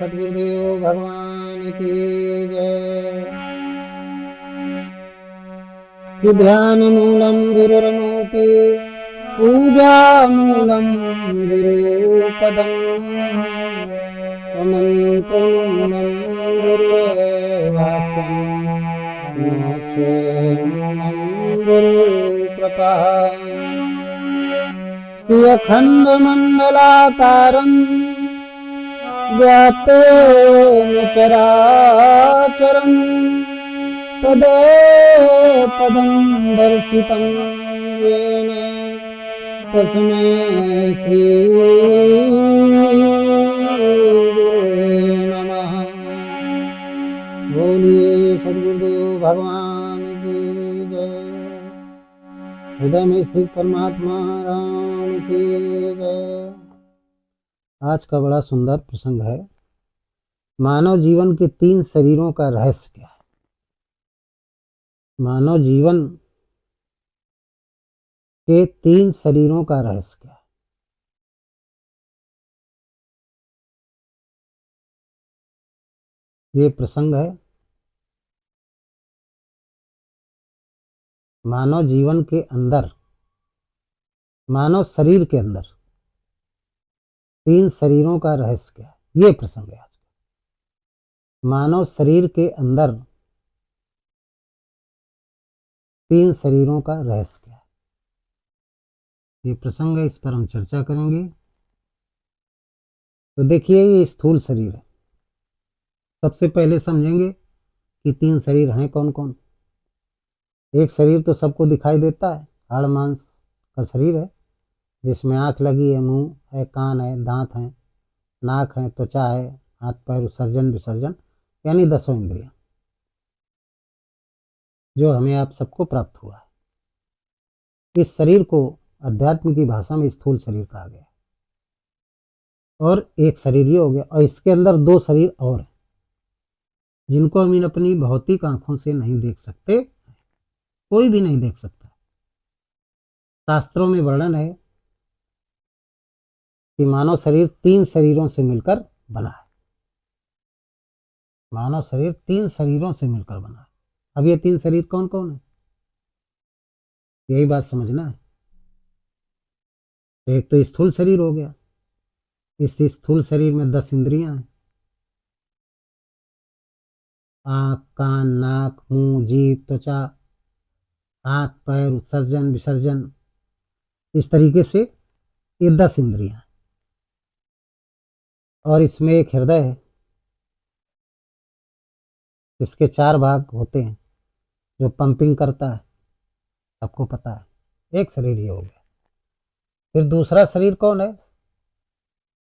सद्गुरुदेव भगवान की जय। कि ध्यान मूलम गुरुर्मूर्ति पूजा मूलम गुरुपदम मंत्रम गुरुवाक्यम मोक्षेमूलम गुरुकृपा। अखंड मंडलाकारं व्याप्तं चराचरं तदेकं दर्शितं येन तस्मै श्री गुरुवे नमः। बोलिए सद्गुरुदेव भगवान की जय। हृदय में स्थित परमात्मा राम की जय। आज का बड़ा सुंदर प्रसंग है। मानव जीवन के 3 शरीरों का रहस्य क्या है। मानव जीवन के 3 शरीरों का रहस्य क्या है। ये प्रसंग है मानव जीवन के अंदर, मानव शरीर के अंदर 3 शरीरों का रहस्य क्या है। ये प्रसंग है आज का। मानव शरीर के अंदर 3 शरीरों का रहस्य क्या है, ये प्रसंग है। इस पर हम चर्चा करेंगे। तो देखिए, ये स्थूल शरीर है। सबसे पहले समझेंगे कि 3 शरीर हैं कौन कौन। एक शरीर तो सबको दिखाई देता है, हाड़ मांस का शरीर है, जिसमें आंख लगी है, मुंह है, कान है, दांत हैं, नाक है, त्वचा है, हाथ पैर उत्सर्जन विसर्जन, यानी 10 इंद्रियां, जो हमें आप सबको प्राप्त हुआ है। इस शरीर को अध्यात्म की भाषा में स्थूल शरीर कहा गया। और एक शरीर ये हो गया, और इसके अंदर 2 शरीर और हैं, जिनको हम अपनी भौतिक आंखों से नहीं देख सकते, कोई भी नहीं देख सकता। शास्त्रों में वर्णन है कि मानव शरीर 3 शरीरों से मिलकर बना है। मानव शरीर 3 शरीरों से मिलकर बना है। अब ये 3 शरीर कौन कौन है, यही बात समझना है। एक तो स्थूल शरीर हो गया। इस स्थूल शरीर में 10 इंद्रियां हैं। आंख, कान, नाक, मुंह, जीभ, त्वचा, हाथ पैर उत्सर्जन विसर्जन, इस तरीके से ये 10 इंद्रियां। और इसमें एक हृदय है, इसके 4 भाग होते हैं, जो पंपिंग करता है, सबको पता है। एक शरीर ये हो गया। फिर दूसरा शरीर कौन है,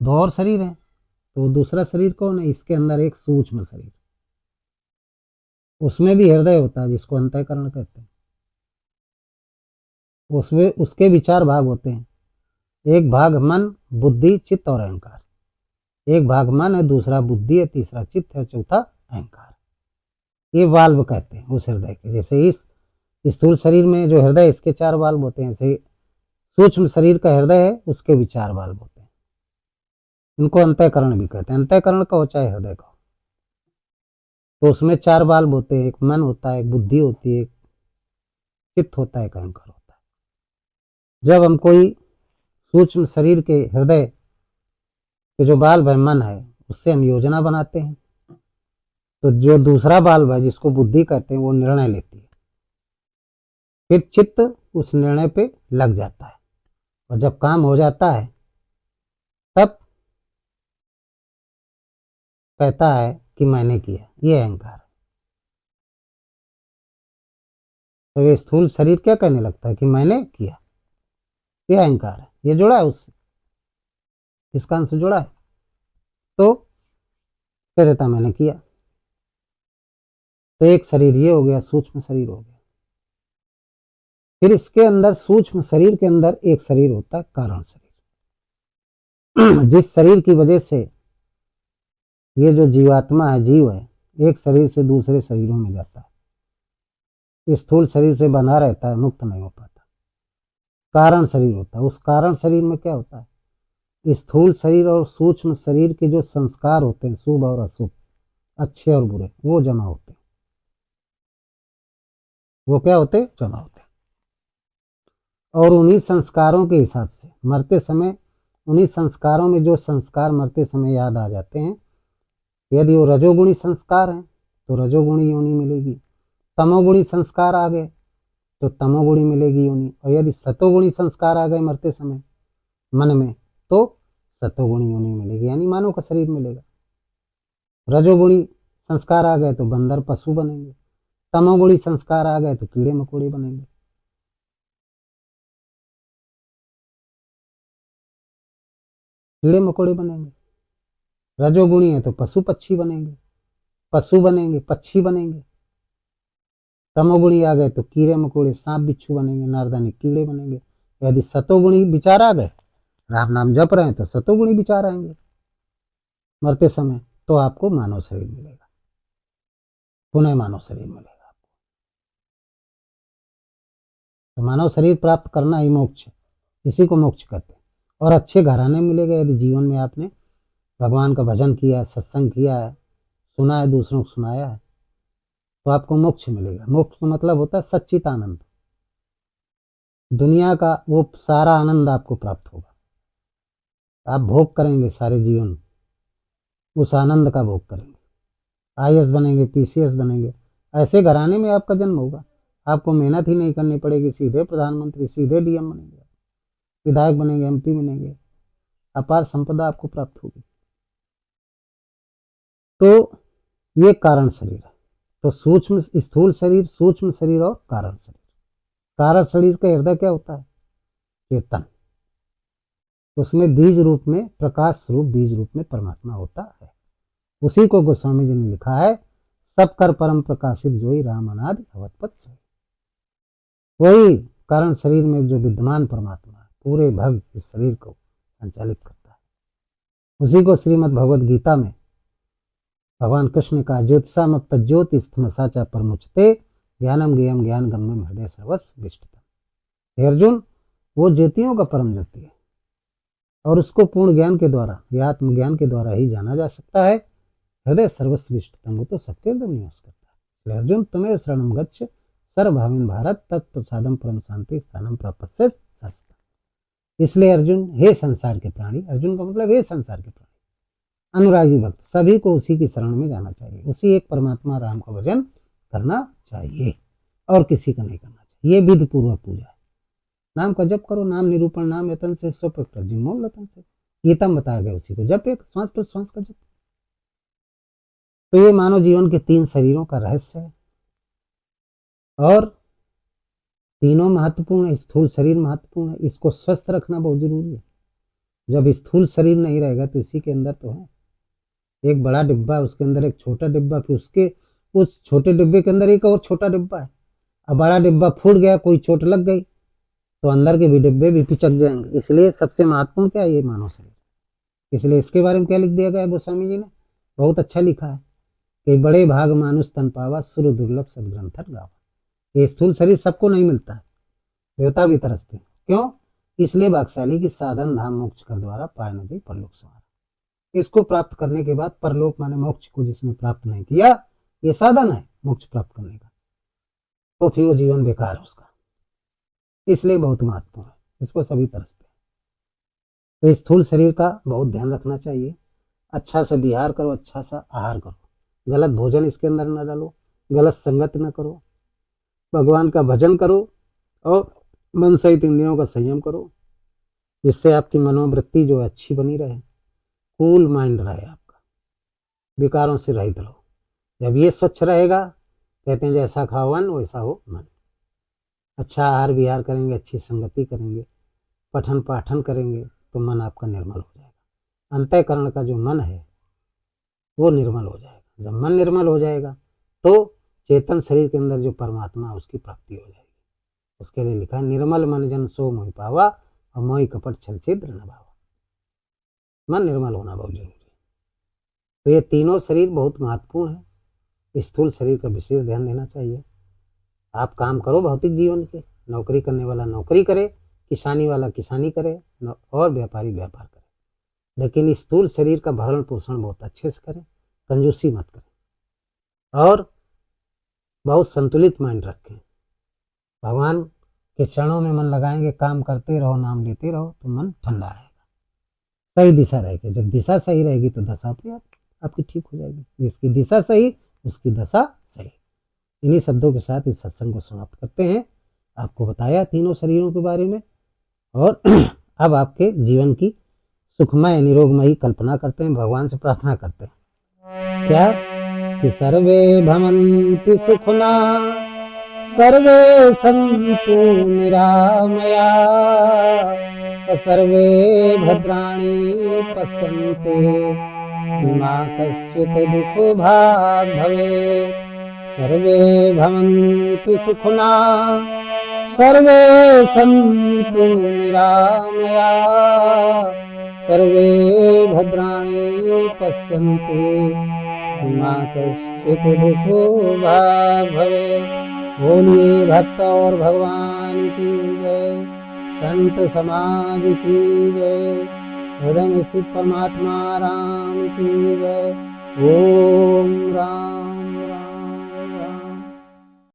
2 और शरीर है। तो दूसरा शरीर कौन है, इसके अंदर एक सूक्ष्म शरीर, उसमें भी हृदय होता है, जिसको अंतःकरण कहते हैं। उसमें उसके भी 4 भाग होते हैं। एक भाग मन, बुद्धि, चित्त और अहंकार। एक भाग मन है, दूसरा बुद्धि है, तीसरा चित्त है, चौथा अहंकार। ये वाल्व कहते हैं उस हृदय के। जैसे इस स्थूल शरीर में जो हृदय, इसके 4 वाल्व होते हैं, ऐसे सूक्ष्म शरीर का हृदय है, उसके भी 4 वाल्व होते हैं। इनको अंतःकरण भी कहते हैं। अंतःकरण का हो चाहे हृदय का हो, तो उसमें 4 वाल्व होते हैं। एक मन होता है, एक बुद्धि होती है, एक चित्त होता है, एक अहंकार होता है। जब हम कोई सूक्ष्म शरीर के हृदय के जो बाल्ब है, मन है, उससे हम योजना बनाते हैं, तो जो दूसरा बाल्ब है, जिसको बुद्धि कहते हैं, वो निर्णय लेती है। फिर चित्त उस निर्णय पे लग जाता है, और जब काम हो जाता है तब कहता है कि मैंने किया। ये अहंकार। तो ये स्थूल शरीर क्या कहने लगता है कि मैंने किया, ये अहंकार है। ये जुड़ा है उससे, इस कान से जुड़ा है, तो कह देता मैंने किया। तो एक शरीर ये हो गया, सूक्ष्म शरीर हो गया। फिर इसके अंदर, सूक्ष्म शरीर के अंदर एक शरीर होता है, कारण शरीर। जिस शरीर की वजह से ये जो जीवात्मा है, जीव है, एक शरीर से दूसरे शरीरों में जाता है, स्थूल शरीर से बंधा रहता है, मुक्त नहीं हो पाता। कारण शरीर होता है। उस कारण शरीर में क्या होता है, स्थूल शरीर और सूक्ष्म शरीर के जो संस्कार होते हैं, शुभ और अशुभ, अच्छे और बुरे, वो जमा होते हैं। वो क्या होते हैं? जमा होते हैं। और उन्हीं संस्कारों के हिसाब से मरते समय, उन्हीं संस्कारों में जो संस्कार मरते समय याद आ जाते हैं, यदि वो रजोगुणी संस्कार हैं तो रजोगुणी योनि मिलेगी, तमोगुणी संस्कार आ गए तो तमोगुणी मिलेगी योनि, और यदि सतोगुणी संस्कार आ गए मरते समय मन में तो सतोगुणी योनि मिलेगी, यानी मानव का शरीर मिलेगा। रजोगुणी संस्कार आ गए तो बंदर पशु बनेंगे, तमोगुणी संस्कार आ गए तो कीड़े मकोड़े बनेंगे। कीड़े मकोड़े बनेंगे। रजोगुणी है तो पशु पक्षी बनेंगे, पशु बनेंगे, पक्षी बनेंगे। तमोगुणी आ गए तो कीड़े मकोड़े, सांप बिच्छू बनेंगे, नारदानी कीड़े बनेंगे। यदि सतोगुणी विचार आ गए, राम नाम जप रहे हैं तो सतोगुणी विचार आएंगे मरते समय, तो आपको मानव शरीर मिलेगा, पुनः मानव शरीर मिलेगा। तो मानव शरीर प्राप्त करना ही मोक्ष है, इसी को मोक्ष कहते हैं। और अच्छे घराने मिलेगा, यदि जीवन में आपने भगवान का भजन किया है, सत्संग किया है, सुना है, दूसरों को सुनाया है, तो आपको मोक्ष मिलेगा। मोक्ष का मतलब होता है सच्चित आनंद, दुनिया का वो सारा आनंद आपको प्राप्त होगा। आप भोग करेंगे सारे जीवन, उस आनंद का भोग करेंगे, आईएएस बनेंगे, पीसीएस बनेंगे। ऐसे घराने में आपका जन्म होगा, आपको मेहनत ही नहीं करनी पड़ेगी, सीधे प्रधानमंत्री, सीधे डीएम बनेंगे, विधायक बनेंगे, एमपी बनेंगे, अपार संपदा आपको प्राप्त होगी। तो ये कारण शरीर है। तो सूक्ष्म, स्थूल शरीर, सूक्ष्म शरीर और कारण शरीर। कारण शरीर का हृदय क्या होता है? चेतन। उसमें बीज रूप में, प्रकाश स्वरूप बीज रूप में परमात्मा होता है। उसी को गोस्वामी जी ने लिखा है, सब कर परम प्रकाशित जोई राम अनादि अवतपत सोई। वही कारण शरीर में जो विद्यमान परमात्मा है, पूरे भग इस शरीर को संचालित करता है। उसी को श्रीमद् भगवद गीता में भगवान कृष्ण ने कहा, ज्योतिषाम तज्ज्योति स्थमसाचा परमुचते ज्ञानम ज्ञेयम ज्ञान गम्यम हृदय सर्वस्व विष्टतम। हे अर्जुन, वो ज्योतियों का परम ज्योति है और उसको पूर्ण ज्ञान के द्वारा या आत्मज्ञान के द्वारा ही जाना जा सकता है। हृदय सर्वस्व विष्टतम, वो तो सबके अंदर निवास करता है। इसलिए अर्जुन, तुम्हें शरणम गच्छ सर्वभाविन भारत तत्प्रसादम परम शांति स्थानम प्राप्स्य शाश्वतम्। इसलिए अर्जुन, हे संसार के प्राणी, अर्जुन का मतलब हे संसार के प्राणी, अनुरागी भक्त, सभी को उसी की शरण में जाना चाहिए, उसी एक परमात्मा राम का भजन करना चाहिए और किसी का नहीं करना चाहिए। ये विधि पूर्वक पूजा है। नाम का जप करो, नाम निरूपण, नाम यतन से स्व प्रकट जिम्मोल लतन से, गीता में बताया गया उसी को जप, एक श्वास पर श्वास का जप। तो ये मानव जीवन के 3 शरीरों का रहस्य है और तीनों महत्वपूर्ण है। स्थूल शरीर महत्वपूर्ण है, इसको स्वस्थ रखना बहुत जरूरी है। जब स्थूल शरीर नहीं रहेगा तो इसी के अंदर तो है एक बड़ा डिब्बा, उसके अंदर एक छोटा डिब्बा, फिर उसके उस छोटे डिब्बे के अंदर एक और छोटा डिब्बा है। अब बड़ा डिब्बा फूट गया, कोई चोट लग गई तो अंदर के भी डिब्बे भी पिचक जाएंगे। इसलिए सबसे महत्वपूर्ण क्या है? ये मानव शरीर। इसलिए इसके बारे में क्या लिख दिया गया है गोस्वामी जी ने? बहुत अच्छा लिखा है कि बड़े भाग मानुष तन पावा, सुर दुर्लभ सदग्रंथर गावा। ये स्थूल शरीर सबको नहीं मिलता है, देवता भी तरसते हैं। क्यों? इसलिए भागशाली की साधन धाम मोक्ष कर द्वारा पाए न गई परलोक सवार। इसको प्राप्त करने के बाद परलोक माने मोक्ष को जिसने प्राप्त नहीं किया, ये साधन है मोक्ष प्राप्त करने का, तो फिर वो जीवन बेकार है उसका। इसलिए बहुत महत्वपूर्ण है, इसको सभी तरसते हैं। तो स्थूल शरीर का बहुत ध्यान रखना चाहिए। अच्छा सा विहार करो, अच्छा सा आहार करो, गलत भोजन इसके अंदर न डालो, गलत संगत न करो, भगवान का भजन करो और मन सहित इंद्रियों का संयम करो, जिससे आपकी मनोवृत्ति जो है अच्छी बनी रहे, कूल माइंड रहे आपका, विकारों से रहित रहो। जब ये स्वच्छ रहेगा, कहते हैं जैसा खाओ वन वैसा हो मन। अच्छा आहार विहार करेंगे, अच्छी संगति करेंगे, पठन पाठन करेंगे तो मन आपका निर्मल हो जाएगा। अंतःकरण का जो मन है वो निर्मल हो जाएगा। जब मन निर्मल हो जाएगा तो चेतन शरीर के अंदर जो परमात्मा है उसकी प्राप्ति हो जाएगी। उसके लिए लिखा है, निर्मल मन जन सो मोहि पावा और मोहि कपट छल छिद्र न भावा। मन निर्मल होना बहुत जरूरी है। तो ये तीनों शरीर बहुत महत्वपूर्ण है। स्थूल शरीर का विशेष ध्यान देना चाहिए। आप काम करो भौतिक जीवन के, नौकरी करने वाला नौकरी करे, किसानी वाला किसानी करे और व्यापारी व्यापार करे। लेकिन स्थूल शरीर का भरण पोषण बहुत अच्छे से करें, कंजूसी मत करें और बहुत संतुलित माइंड रखें। भगवान के चरणों में मन लगाएंगे, काम करते रहो, नाम लेते रहो, तो मन ठंडा रहेगा, सही दिशा रहेगी। जब दिशा सही रहेगी तो दशा अपने आप आपकी ठीक हो जाएगी। जिसकी दिशा सही उसकी दशा सही। इन्हीं शब्दों के साथ इस सत्संग को समाप्त करते हैं। आपको बताया तीनों शरीरों के बारे में और अब आपके जीवन की सुखमय निरोगमयी कल्पना करते हैं, भगवान से प्रार्थना करते हैं क्या कि सर्वे भवन्तु सुखिना सर्वे सन्तु निरामया सर्वे भद्राणि पश्यन्तु मा कश्चित् दुःखो भाग् भवेत्। सर्वे भवन्तु सुखिना सर्वे सन्तु निरामया सर्वे भद्राणि पश्यन्तु मा कश्चित् दुःखो भाग् भवेत्। बोलिए भक्त और भगवान की जय, संत समाज की जय, हृदय में स्थित परमात्मा राम की जय। ओम राम।